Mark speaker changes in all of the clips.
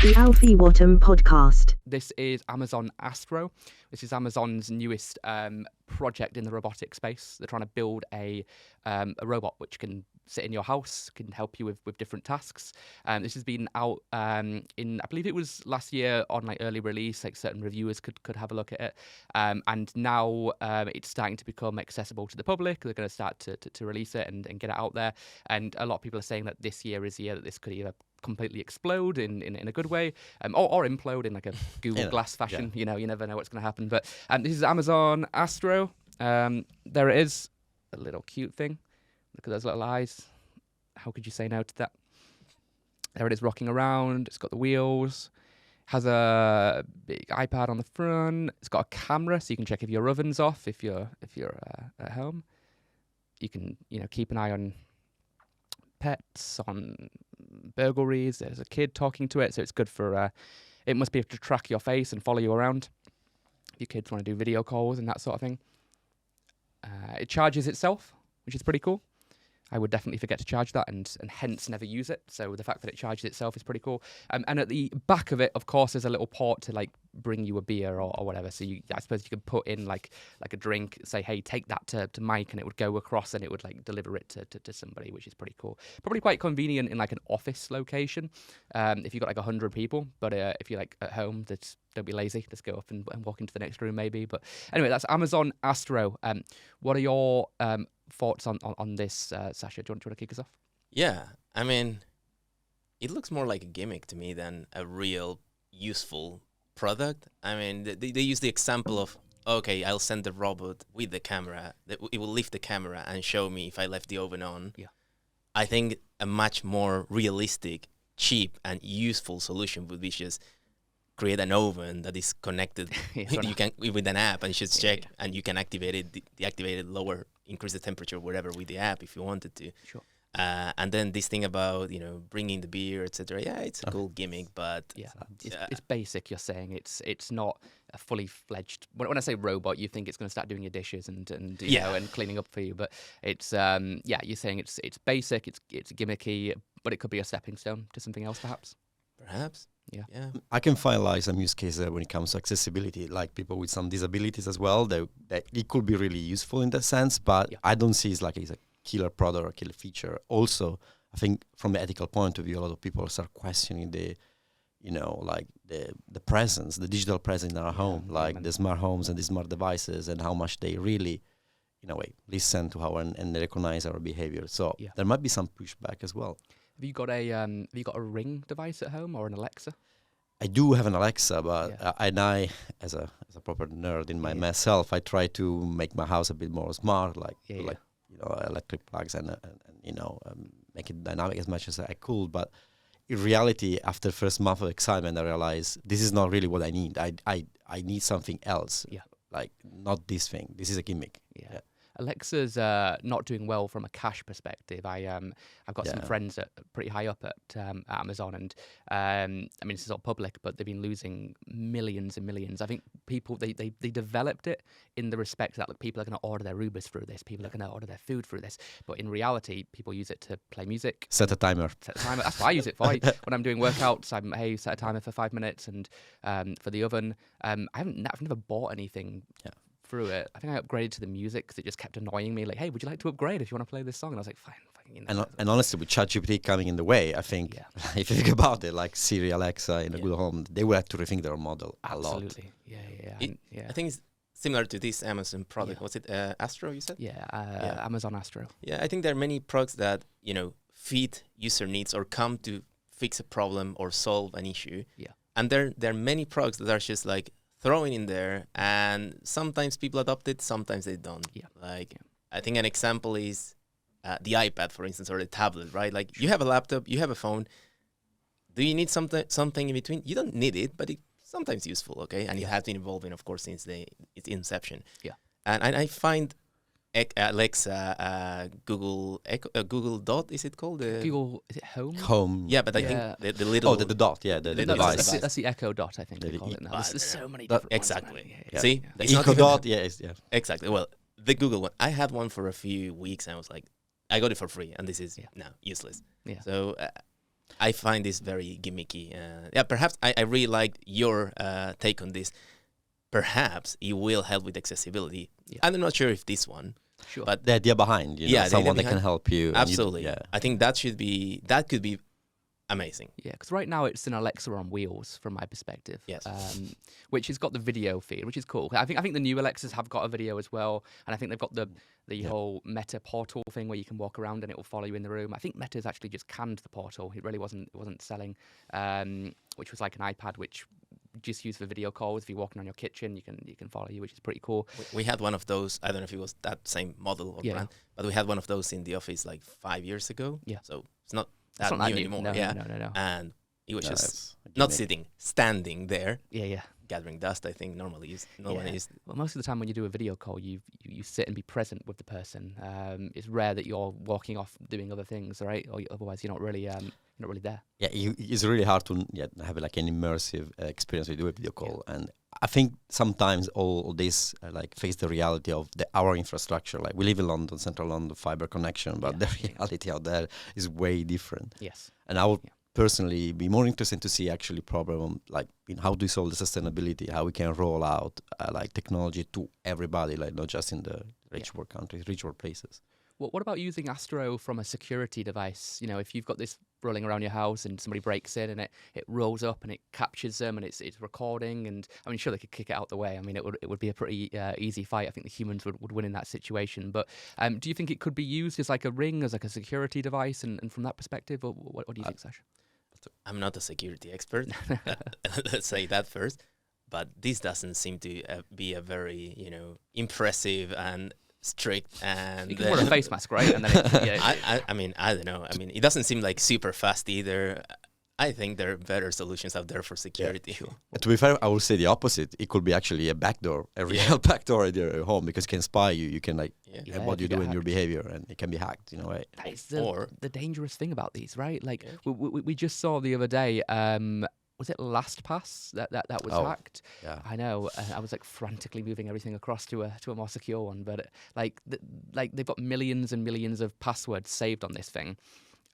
Speaker 1: The Alfie Whattam podcast.
Speaker 2: This is Amazon Astro. This is Amazon's newest project in the robotic space. They're trying to build a robot which can sit in your house, can help you with different tasks. This has been out in, I believe it was last year on like early release, like certain reviewers could have a look at it. And now it's starting to become accessible to the public. They're going to start to release it and get it out there. And a lot of people are saying that this year is the year that this could either completely explode in a good way, or implode in like a Google Glass fashion. Yeah. You know, you never know what's going to happen. But this is Amazon Astro. There it is, a little cute thing. Look at those little eyes. How could you say no to that? There it is, rocking around. It's got the wheels. Has a big iPad on the front. It's got a camera, so you can check if your oven's off if you're at home. You can keep an eye on pets, on burglaries. There's a kid talking to it, so it's good for it must be able to track your face and follow you around if your kids want to do video calls and that sort of thing. It charges itself, which is pretty cool. I would definitely forget to charge that and hence never use it. So the fact that it charges itself is pretty cool. And at the back of it, of course, there's a little port to like bring you a beer or whatever. So I suppose you could put in like a drink, say, hey, take that to Mike, and it would go across and it would like deliver it to somebody, which is pretty cool. Probably quite convenient in like an office location if you've got like 100 people. But if you're like at home, don't be lazy. Just go up and walk into the next room maybe. But anyway, that's Amazon Astro. What are your thoughts on this, Sasha? Do you want to kick us off?
Speaker 3: Yeah, I mean, it looks more like a gimmick to me than a real useful product. I mean, they use the example of, okay, I'll send the robot with the camera. It will lift the camera and show me if I left the oven on.
Speaker 2: Yeah.
Speaker 3: I think a much more realistic, cheap, and useful solution would be just create an oven that is connected you can with an app and just check, and you can activate it, deactivate it, lower, increase the temperature, whatever, with the app if you wanted to.
Speaker 2: Sure.
Speaker 3: And then this thing about bringing the beer, etc. Yeah, it's a cool gimmick, but
Speaker 2: it's basic. You're saying it's not a fully fledged. When I say robot, you think it's going to start doing your dishes and and cleaning up for you. But it's you're saying it's basic. It's gimmicky, but it could be a stepping stone to something else, perhaps.
Speaker 3: Perhaps. Yeah.
Speaker 4: I can find like some use cases when it comes to accessibility, like people with some disabilities as well. That it could be really useful in that sense, but I don't see it's a killer product or killer feature. Also, I think from the ethical point of view, a lot of people start questioning the presence, the digital presence in our home, like the smart homes and the smart devices, and how much they really, in a way, listen to and recognize our behavior. So there might be some pushback as well.
Speaker 2: Have you got a Ring device at home or an Alexa?
Speaker 4: I do have an Alexa, but I, as a proper nerd in myself, I try to make my house a bit more smart, electric plugs and make it dynamic as much as I could. But in reality, after the first month of excitement, I realized this is not really what I need. I need something else. Yeah, like not this thing. This is a gimmick.
Speaker 2: Yeah. Alexa's not doing well from a cash perspective. I've got some friends that are pretty high up at Amazon, and I mean, this is all public, but they've been losing millions and millions. I think people they developed it in the respect that people are going to order their Ubers through this, people are going to order their food through this, but in reality, people use it to play music.
Speaker 4: Set a timer.
Speaker 2: That's what I use it for. When I'm doing workouts, set a timer for 5 minutes, and for the oven, I've never bought anything. Yeah. Through it. I think I upgraded to the music because it just kept annoying me. Like, hey, would you like to upgrade if you want to play this song? And I was like, fine.
Speaker 4: And honestly, with ChatGPT coming in the way, I think if you think about it, like Siri, Alexa in a good home, they will have to rethink their model a lot.
Speaker 2: Absolutely.
Speaker 3: I think it's similar to this Amazon product. Was it Astro, you said?
Speaker 2: Amazon Astro.
Speaker 3: Yeah, I think there are many products that, fit user needs or come to fix a problem or solve an issue. Yeah. And there are many products that are just like throwing in there, and sometimes people adopt it, sometimes they don't. I think an example is the iPad, for instance, or the tablet, right? Like you have a laptop, you have a phone. Do you need something in between? You don't need it, but it's sometimes useful, okay? And it has been evolving, of course, since its inception. Yeah. And I find Alexa, Google Dot, is it called?
Speaker 2: Google, is it Home?
Speaker 4: Home.
Speaker 3: Yeah, but I think the little...
Speaker 4: Oh, the Dot, the device.
Speaker 2: That's the Echo Dot, I think they call it now. There's so many different
Speaker 3: exactly.
Speaker 2: ones.
Speaker 3: See?
Speaker 4: The Echo Dot, yeah.
Speaker 3: Exactly. Well, the Google one, I had one for a few weeks, and I was like, I got it for free, and this is now useless. Yeah. So I find this very gimmicky. Yeah, perhaps I really like your take on this. Perhaps it will help with accessibility. Yeah. I'm not sure if this one.
Speaker 2: Sure.
Speaker 3: But
Speaker 4: the idea behind, someone that can help you.
Speaker 3: Absolutely. I think that could be amazing.
Speaker 2: Yeah, because right now it's an Alexa on wheels, from my perspective.
Speaker 3: Yes.
Speaker 2: Which has got the video feed, which is cool. I think the new Alexas have got a video as well, and I think they've got the whole Meta portal thing where you can walk around and it will follow you in the room. I think Meta's actually just canned the portal. It really wasn't selling, which was like an iPad which just used for video calls. If you're walking on your kitchen, you can follow you, which is pretty cool.
Speaker 3: We had one of those. I don't know if it was that same model or brand, but we had one of those in the office like 5 years ago.
Speaker 2: Yeah.
Speaker 3: So it's not that new anymore.
Speaker 2: No.
Speaker 3: And it was just not sitting, standing there.
Speaker 2: Yeah.
Speaker 3: Gathering dust. I think normally one is.
Speaker 2: Well, most of the time when you do a video call, you sit and be present with the person. It's rare that you're walking off doing other things, right? Or otherwise you're not really there.
Speaker 4: Yeah, it's really hard to have like an immersive experience when you do a video call, and I think sometimes all this face the reality of our infrastructure. Like we live in London, central London, fiber connection, but the reality out there is way different.
Speaker 2: Yes,
Speaker 4: and I would personally be more interested to see actually problem like in how do we solve the sustainability, how we can roll out technology to everybody, like not just in the rich world countries, rich world places.
Speaker 2: Well, what about using Astro from a security device? If you've got this rolling around your house and somebody breaks in and it rolls up and it captures them and it's recording, and I mean, sure, they could kick it out the way. I mean, it would be a pretty easy fight. I think the humans would win in that situation. But do you think it could be used as like a Ring, as like a security device, and from that perspective, or what do you think, Sasha?
Speaker 3: I'm not a security expert. Let's say that first. But this doesn't seem to be a very, impressive and strict, and
Speaker 2: you can wear a face mask, right? And then
Speaker 3: I mean, I don't know. I mean, it doesn't seem like super fast either. I think there are better solutions out there for security.
Speaker 4: Yeah, sure. To be fair, I would say the opposite. It could be actually a backdoor, a real backdoor at your home, because it can spy you. You can what you do in your behavior, and it can be hacked. Right?
Speaker 2: That is the dangerous thing about these, right? Like we just saw the other day. Was it LastPass that was hacked?
Speaker 4: Yeah,
Speaker 2: I know. I was like frantically moving everything across to a more secure one, but they've got millions and millions of passwords saved on this thing,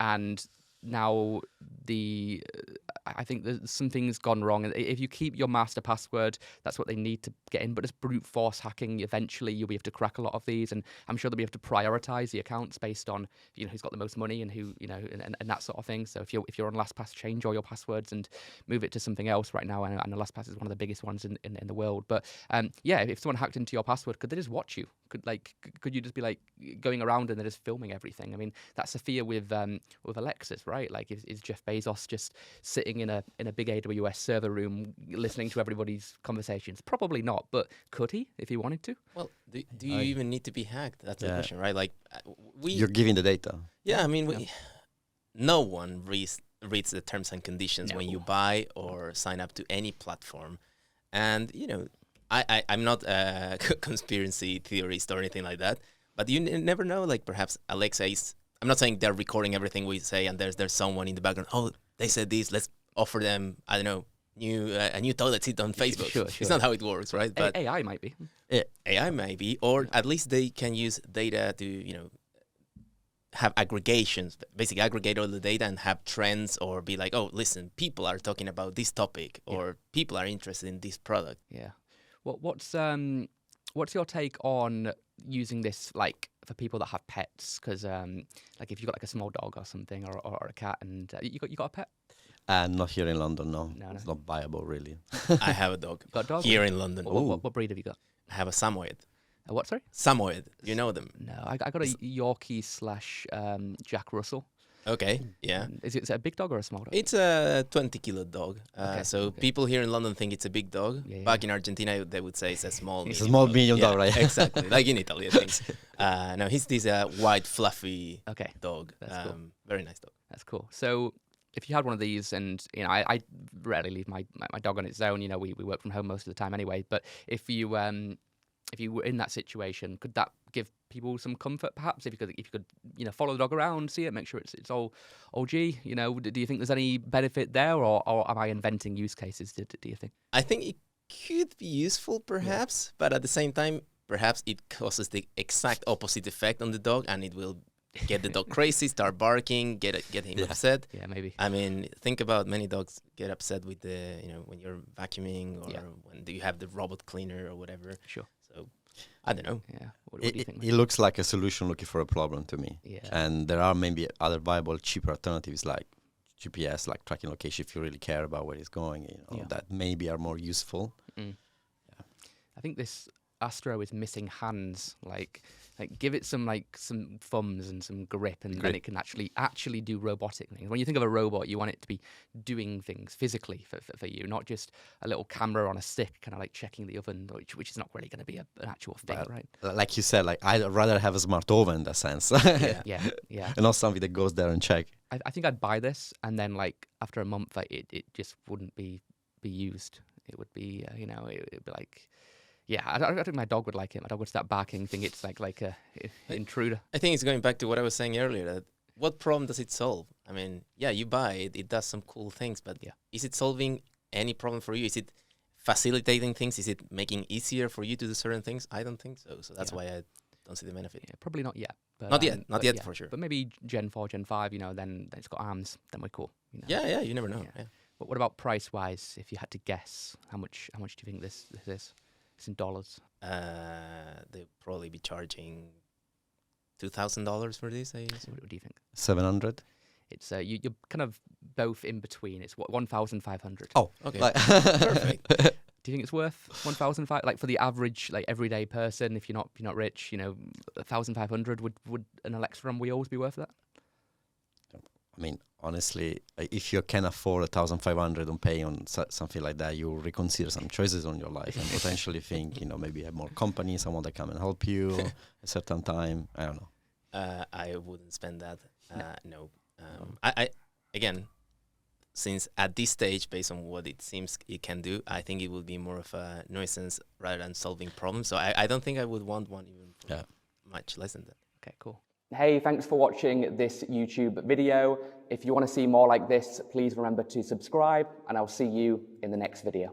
Speaker 2: and now I think something's gone wrong. If you keep your master password, that's what they need to get in. But as brute force hacking, eventually you'll be able to crack a lot of these, and I'm sure they'll be able to prioritize the accounts based on who's got the most money and who and that sort of thing. So if you're on LastPass, change all your passwords and move it to something else right now. And LastPass is one of the biggest ones in the world. But if someone hacked into your password, could they just watch you? Could you just be like going around and they're just filming everything? I mean, that's a fear with Alexas, right? Like, is Jeff Bezos just sitting in a big AWS server room listening to everybody's conversations? Probably not, but could he if he wanted to?
Speaker 3: Well, do you even need to be hacked? That's the question, right? Like,
Speaker 4: you're giving the data.
Speaker 3: Yeah, I mean, no one reads the terms and conditions when you buy or sign up to any platform, and I'm not a conspiracy theorist or anything like that, but you never know. Like, perhaps Alexa is. I'm not saying they're recording everything we say, and there's someone in the background. Oh, they said this. Let's offer them. I don't know, a new toilet seat on Facebook.
Speaker 2: Sure.
Speaker 3: It's not how it works, right? But
Speaker 2: AI might be.
Speaker 3: AI might be, or at least they can use data to have aggregations, basically aggregate all the data and have trends, or be like, oh, listen, people are talking about this topic, or people are interested in this product.
Speaker 2: Yeah. What's your take on using this, like, for people that have pets? Because like, if you've got like a small dog or something, or a cat, and you got a pet?
Speaker 4: Not here in London, no. It's not viable, really.
Speaker 3: I have a dog.
Speaker 2: Got a dog
Speaker 3: here in London.
Speaker 2: What breed have you got?
Speaker 3: I have a Samoyed.
Speaker 2: What, sorry?
Speaker 3: Samoyed. You know them?
Speaker 2: No, I got a Yorkie / Jack Russell.
Speaker 3: Okay, yeah.
Speaker 2: Is it a big dog or a small dog?
Speaker 3: It's a 20-kilo dog. People here in London think it's a big dog.
Speaker 2: Yeah.
Speaker 3: Back in Argentina, they would say it's a small.
Speaker 4: It's a small medium dog, right?
Speaker 3: Exactly, like in Italy, I think. No, he's this white, fluffy dog.
Speaker 2: That's cool.
Speaker 3: Very nice dog.
Speaker 2: That's cool. So, if you had one of these, and I rarely leave my dog on its own. We work from home most of the time anyway. But if you were in that situation, could that give people some comfort, perhaps? If you could follow the dog around, see it, make sure it's all OG. Do you think there's any benefit there, or am I inventing use cases? Do you think?
Speaker 3: I think it could be useful, perhaps, but at the same time, perhaps it causes the exact opposite effect on the dog, and it will get the dog crazy, start barking, get him upset.
Speaker 2: Yeah, maybe.
Speaker 3: I mean, think about many dogs get upset with when you're vacuuming or when you have the robot cleaner or whatever.
Speaker 2: Sure.
Speaker 3: So I don't know.
Speaker 2: Yeah. What do you think?
Speaker 4: It looks like a solution looking for a problem to me.
Speaker 2: Yeah.
Speaker 4: And there are maybe other viable, cheaper alternatives like GPS, like tracking location, if you really care about where it's going, that maybe are more useful.
Speaker 2: Mm. Yeah. I think this Astro is missing hands. Like give it some thumbs and some grip, and then it can actually do robotic things. When you think of a robot, you want it to be doing things physically for you, not just a little camera on a stick, kind of like checking the oven, which is not really going to be an actual thing, right?
Speaker 4: Like you said, like I'd rather have a smart oven in that sense.
Speaker 2: Yeah.
Speaker 4: And not something that goes there and check.
Speaker 2: I think I'd buy this, and then like after a month, it just wouldn't be used. It would be, it'd be like. Yeah, I don't think my dog would like it. My dog would start barking, think it's like a intruder.
Speaker 3: I think it's going back to what I was saying earlier. That what problem does it solve? I mean, yeah, you buy it. It does some cool things, but is it solving any problem for you? Is it facilitating things? Is it making easier for you to do certain things? I don't think so. So that's why I don't see the benefit.
Speaker 2: Yeah, probably not yet. But,
Speaker 3: not yet for sure.
Speaker 2: But maybe Gen 4, Gen 5, then it's got arms. Then we're cool.
Speaker 3: Yeah, you never know. Yeah.
Speaker 2: But what about price-wise? If you had to guess, how much do you think this is? It's in dollars.
Speaker 3: They'll probably be charging $2,000 for this. I guess.
Speaker 2: What do you think?
Speaker 4: 700.
Speaker 2: It's you're kind of both in between. It's 1,500.
Speaker 4: Oh,
Speaker 3: okay,
Speaker 2: perfect. Do you think it's worth 1,500? Like for the average, like everyday person, if you're not rich, 1,500 would an Alexa on wheels be worth that?
Speaker 4: I mean, honestly, if you can afford 1,500 on paying on something like that, you reconsider some choices on your life and potentially think, maybe have more company, someone that come and help you at a certain time. I don't know.
Speaker 3: I wouldn't spend that. No. I again, since at this stage, based on what it seems it can do, I think it would be more of a nuisance rather than solving problems. So I don't think I would want one even for much less than that.
Speaker 2: Okay, cool. Hey, thanks for watching this YouTube video. If you want to see more like this, please remember to subscribe, and I'll see you in the next video.